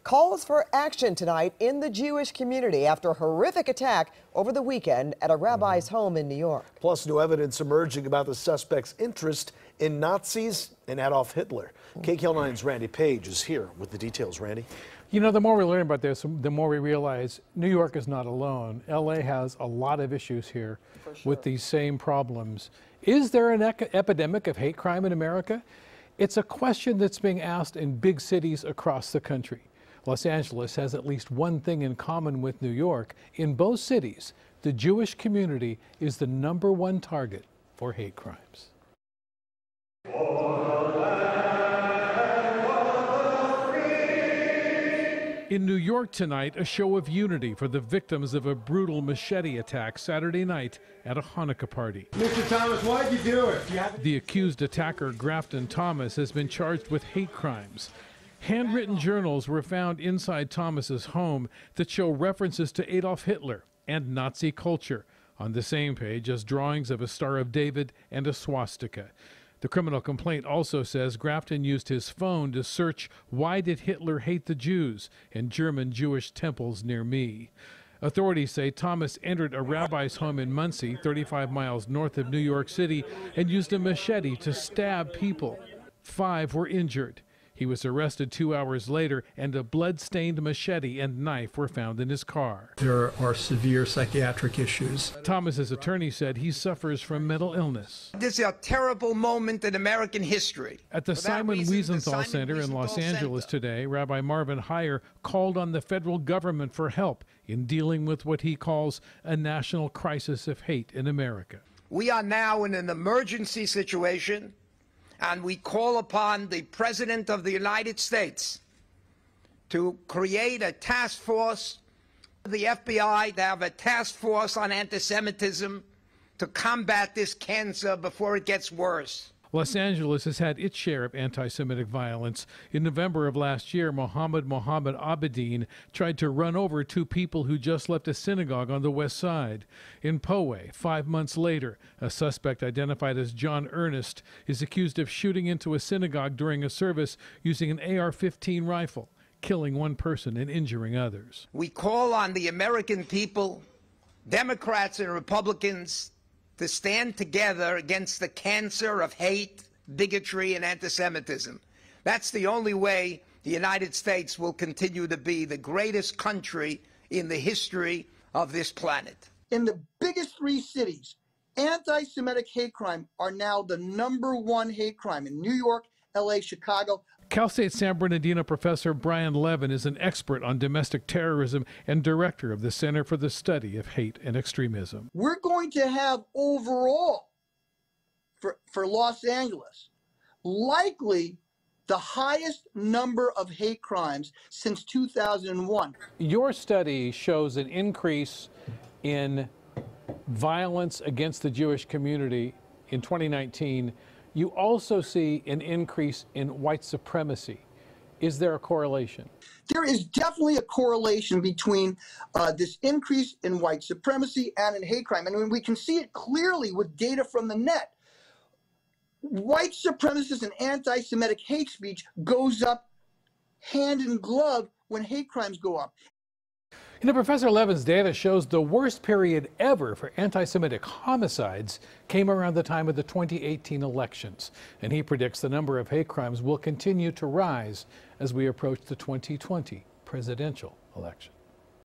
calls for action tonight in the Jewish community after a horrific attack over the weekend at a rabbi's home in New York. Plus, new evidence emerging about the suspect's interest in Nazis and Adolf Hitler. KCAL 9's Randy Page is here with the details. Randy? You know, the more we learn about this, the more we realize New York is not alone. LA has a lot of issues here with these same problems. Is there an epidemic of hate crime in America? It's a question that's being asked in big cities across the country. Los Angeles has at least one thing in common with New York. In both cities, the Jewish community is the #1 target for hate crimes. In New York tonight, a show of unity for the victims of a brutal machete attack Saturday night at a Hanukkah party. Mr. Thomas, why'd you do it? The accused attacker, Grafton Thomas, has been charged with hate crimes. Handwritten journals were found inside Thomas's home that show references to Adolf Hitler and Nazi culture on the same page as drawings of a Star of David and a swastika. The criminal complaint also says Grafton used his phone to search "Why did Hitler hate the Jews?" in German Jewish temples near me. Authorities say Thomas entered a rabbi's home in Muncie, 35 miles north of New York City, and used a machete to stab people. 5 were injured. He was arrested 2 hours later, and a blood-stained machete and knife were found in his car. There are severe psychiatric issues. Thomas's attorney said he suffers from mental illness. This is a terrible moment in American history. At the Simon Wiesenthal Center in Los Angeles today, Rabbi Marvin Heyer called on the federal government for help in dealing with what he calls a national crisis of hate in America. We are now in an emergency situation, and we call upon the President of the United States to create a task force, the FBI to have a task force on anti-Semitism to combat this cancer before it gets worse. Los Angeles has had its share of anti-Semitic violence. In November of last year, Mohammed Abedin tried to run over 2 people who just left a synagogue on the west side. In Poway, 5 months later, a suspect identified as John Ernest is accused of shooting into a synagogue during a service using an AR-15 rifle, killing 1 person and injuring others. We call on the American people, Democrats and Republicans, to stand together against the cancer of hate, bigotry, and anti-Semitism. That's the only way the United States will continue to be the greatest country in the history of this planet. In the biggest 3 cities, anti-Semitic hate crime are now the #1 hate crime in New York, LA, Chicago. Cal State San Bernardino professor Brian Levin is an expert on domestic terrorism and director of the Center for the Study of Hate and Extremism. We're going to have overall, for Los Angeles, likely the highest number of hate crimes since 2001. Your study shows an increase in violence against the Jewish community in 2019. You also see an increase in white supremacy. Is there a correlation? There is definitely a correlation between this increase in white supremacy and in hate crime. And we can see it clearly with data from the net. White supremacist and anti-Semitic hate speech goes up hand in glove when hate crimes go up. You know, Professor Levin's data shows the worst period ever for anti-Semitic homicides came around the time of the 2018 elections. And he predicts the number of hate crimes will continue to rise as we approach the 2020 presidential election.